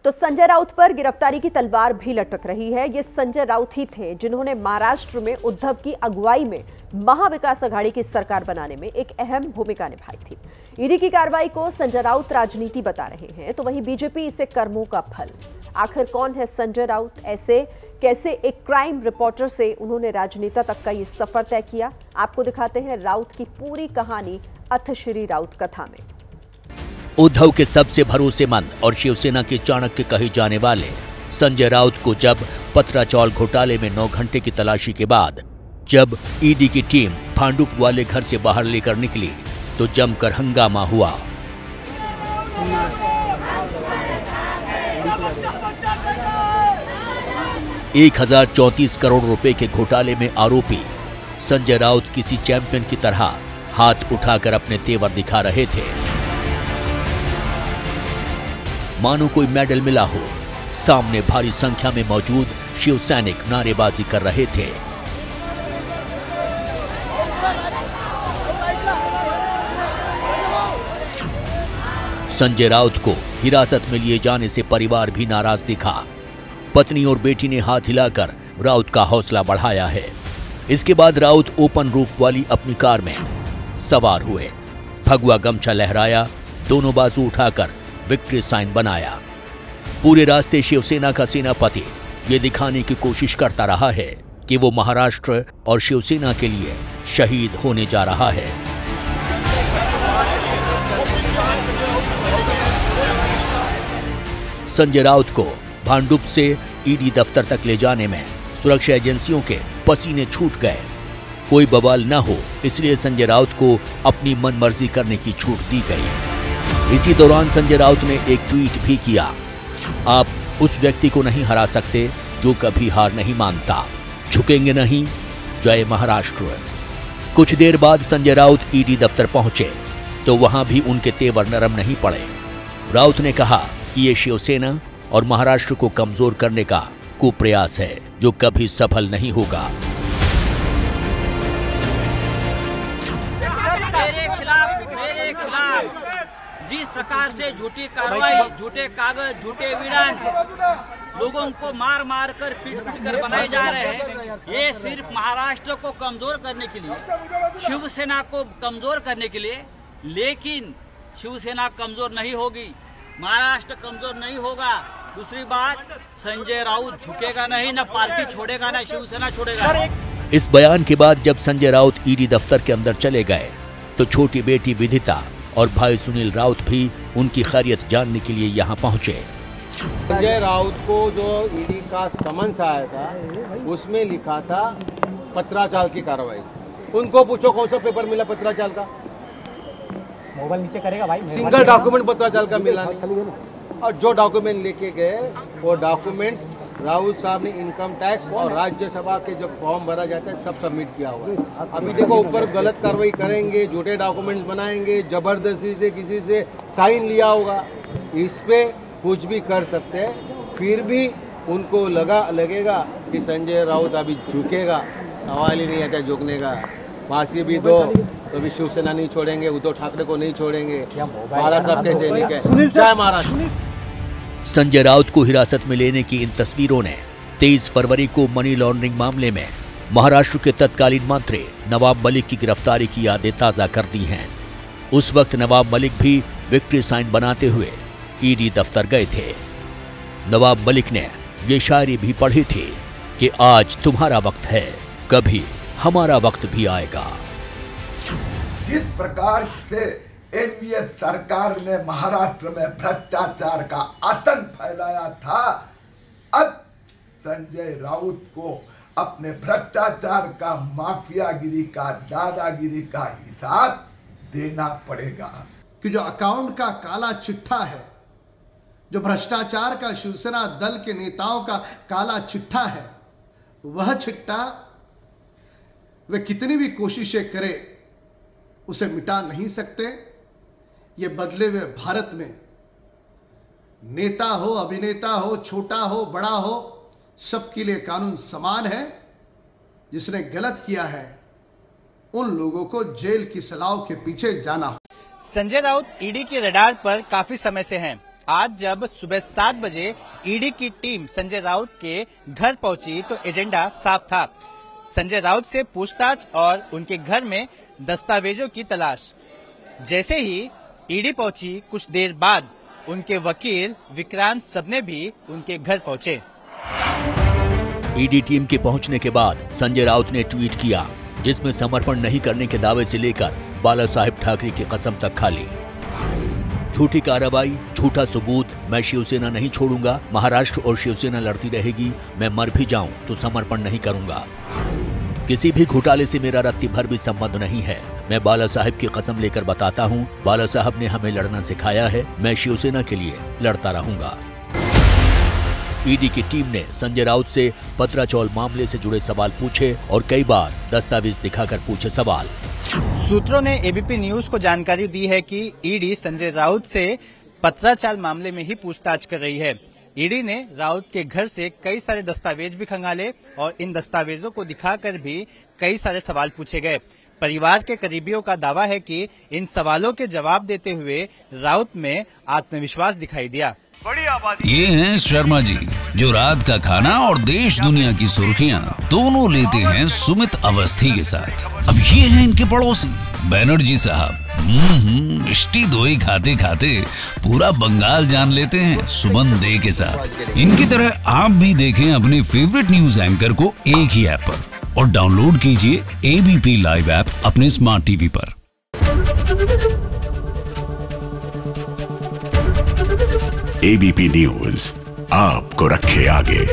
तो संजय राउत पर गिरफ्तारी की तलवार भी लटक रही है। ये संजय राउत ही थे जिन्होंने महाराष्ट्र में उद्धव की अगुवाई में महाविकास अघाड़ी की सरकार बनाने में एक अहम भूमिका निभाई थी। ईडी की कार्रवाई को संजय राउत राजनीति बता रहे हैं, तो वहीं बीजेपी इसे कर्मों का फल। आखिर कौन है संजय राउत? ऐसे कैसे एक क्राइम रिपोर्टर से उन्होंने राजनेता तक का ये सफर तय किया? आपको दिखाते हैं राउत की पूरी कहानी अथश्री राउत कथा में। उद्धव के सबसे भरोसेमंद और शिवसेना के चाणक्य कहे जाने वाले संजय राउत को जब पत्राचाल घोटाले में 9 घंटे की तलाशी के बाद जब ईडी की टीम भांडुप वाले घर से बाहर लेकर निकली तो जमकर हंगामा हुआ। $1034 करोड़ रुपए के घोटाले में आरोपी संजय राउत किसी चैंपियन की तरह हाथ उठाकर अपने तेवर दिखा रहे थे, मानो कोई मेडल मिला हो। सामने भारी संख्या में मौजूद शिव सैनिक नारेबाजी कर रहे थे। संजय राउत को हिरासत में लिए जाने से परिवार भी नाराज दिखा। पत्नी और बेटी ने हाथ हिलाकर राउत का हौसला बढ़ाया है। इसके बाद राउत ओपन रूफ वाली अपनी कार में सवार हुए, भगवा गमछा लहराया, दोनों बाजू उठाकर विक्ट्री साइन बनाया। पूरे रास्ते शिवसेना का सेनापति ये दिखाने की कोशिश करता रहा है कि वो महाराष्ट्र और शिवसेना के लिए शहीद होने जा रहा है। संजय राउत को भांडुप से ईडी दफ्तर तक ले जाने में सुरक्षा एजेंसियों के पसीने छूट गए। कोई बवाल न हो इसलिए संजय राउत को अपनी मनमर्जी करने की छूट दी गई। इसी दौरान संजय राउत ने एक ट्वीट भी किया, आप उस व्यक्ति को नहीं हरा सकते जो कभी हार नहीं मानता, झुकेंगे नहीं, जय महाराष्ट्र। कुछ देर बाद संजय राउत ईडी दफ्तर पहुंचे तो वहां भी उनके तेवर नरम नहीं पड़े। राउत ने कहा कि ये शिवसेना और महाराष्ट्र को कमजोर करने का कुप्रयास है जो कभी सफल नहीं होगा। मेरे खिलाफ जिस प्रकार से झूठी कार्रवाई, झूठे कागज, झूठे एविडेंस लोगों को मार मार कर पीट कर बनाए जा रहे हैं, ये सिर्फ महाराष्ट्र को कमजोर करने के लिए, शिवसेना को कमजोर करने के लिए। लेकिन शिवसेना कमजोर नहीं होगी, महाराष्ट्र कमजोर नहीं होगा। दूसरी बात, संजय राउत झुकेगा नहीं, न पार्टी छोड़ेगा, न शिवसेना छोड़ेगा। इस बयान के बाद जब संजय राउत ईडी दफ्तर के अंदर चले गए तो छोटी बेटी विदिता और भाई सुनील राउत भी उनकी खैरियत जानने के लिए यहाँ पहुँचे। संजय राउत को जो ईडी का समन्स आया था उसमें लिखा था पत्राचाल की कार्रवाई। उनको पूछो कौन सा पेपर मिला पत्राचाल का? मोबाइल नीचे करेगा भाई। सिंगल डॉक्यूमेंट पत्राचाल का मिला नहीं। और जो डॉक्यूमेंट लेके गए वो डॉक्यूमेंट्स राउत साहब ने इनकम टैक्स और राज्यसभा के जो फॉर्म भरा जाता है सब सबमिट किया हुआ है। अभी देखो ऊपर गलत कार्रवाई करेंगे, झूठे डॉक्यूमेंट्स बनाएंगे, जबरदस्ती से किसी से साइन लिया होगा, इस पे कुछ भी कर सकते हैं। फिर भी उनको लगेगा कि संजय राउत अभी झुकेगा, सवाल ही नहीं आता झुकने का। फांसी भी दो तो भी शिवसेना नहीं छोड़ेंगे, उद्धव ठाकरे को नहीं छोड़ेंगे, बाला साहब कैसे निकले। जय महाराष्ट्र। संजय राउत को हिरासत में लेने की इन तस्वीरों ने 23 फरवरी को मनी लॉन्ड्रिंग मामले में महाराष्ट्र के तत्कालीन मंत्री नवाब मलिक की गिरफ्तारी की यादें ताजा कर दी हैं। उस वक्त नवाब मलिक भी विक्ट्री साइन बनाते हुए ईडी दफ्तर गए थे। नवाब मलिक ने ये शायरी भी पढ़ी थी कि आज तुम्हारा वक्त है, कभी हमारा वक्त भी आएगा। जिस प्रकार से एनडीए सरकार ने महाराष्ट्र में भ्रष्टाचार का आतंक फैलाया था, अब संजय राउत को अपने भ्रष्टाचार का, माफियागिरी का, दादागिरी का हिसाब देना पड़ेगा। कि जो अकाउंट का काला चिट्ठा है, जो भ्रष्टाचार का शिवसेना दल के नेताओं का काला चिट्ठा है, वह चिट्ठा वे कितनी भी कोशिशें करे उसे मिटा नहीं सकते। ये बदले हुए भारत में नेता हो, अभिनेता हो, छोटा हो, बड़ा हो, सबके लिए कानून समान है। जिसने गलत किया है उन लोगों को जेल की सलाह के पीछे जाना हो। संजय राउत ईडी के रडार पर काफी समय से हैं। आज जब सुबह 7 बजे ईडी की टीम संजय राउत के घर पहुंची तो एजेंडा साफ था, संजय राउत से पूछताछ और उनके घर में दस्तावेजों की तलाश। जैसे ही ईडी पहुंची कुछ देर बाद उनके वकील विक्रांत सबने भी उनके घर पहुंचे। ईडी टीम के पहुंचने के बाद संजय राउत ने ट्वीट किया जिसमें समर्पण नहीं करने के दावे से लेकर बाला साहेब ठाकरे की कसम तक खा ली। झूठी कार्रवाई, झूठा सबूत, मैं शिवसेना नहीं छोड़ूंगा, महाराष्ट्र और शिवसेना लड़ती रहेगी, मैं मर भी जाऊं तो समर्पण नहीं करूंगा। किसी भी घोटाले से मेरा रत्ती भर भी संबंध नहीं है, मैं बाला साहब की कसम लेकर बताता हूं, बाला साहब ने हमें लड़ना सिखाया है, मैं शिवसेना के लिए लड़ता रहूंगा। ईडी की टीम ने संजय राउत से पत्राचौल मामले से जुड़े सवाल पूछे और कई बार दस्तावेज दिखाकर पूछे सवाल। सूत्रों ने एबीपी न्यूज को जानकारी दी है कि ईडी संजय राउत से पत्राचाल मामले में ही पूछताछ कर रही है। ईडी ने राउत के घर से कई सारे दस्तावेज भी खंगाले और इन दस्तावेजों को दिखाकर भी कई सारे सवाल पूछे गए। परिवार के करीबियों का दावा है कि इन सवालों के जवाब देते हुए राउत में आत्मविश्वास दिखाई दिया। ये हैं शर्मा जी, जो रात का खाना और देश दुनिया की सुर्खियां दोनों लेते हैं सुमित अवस्थी के साथ। अब ये हैं इनके पड़ोसी बनर्जी साहब। मिष्टी दोई खाते खाते पूरा बंगाल जान लेते हैं सुमन दे के साथ। इनकी तरह आप भी देखें अपने फेवरेट न्यूज एंकर को एक ही ऐप पर और डाउनलोड कीजिए एबीपी लाइव ऐप अपने स्मार्ट टीवी पर। एबीपी न्यूज आपको रखे आगे।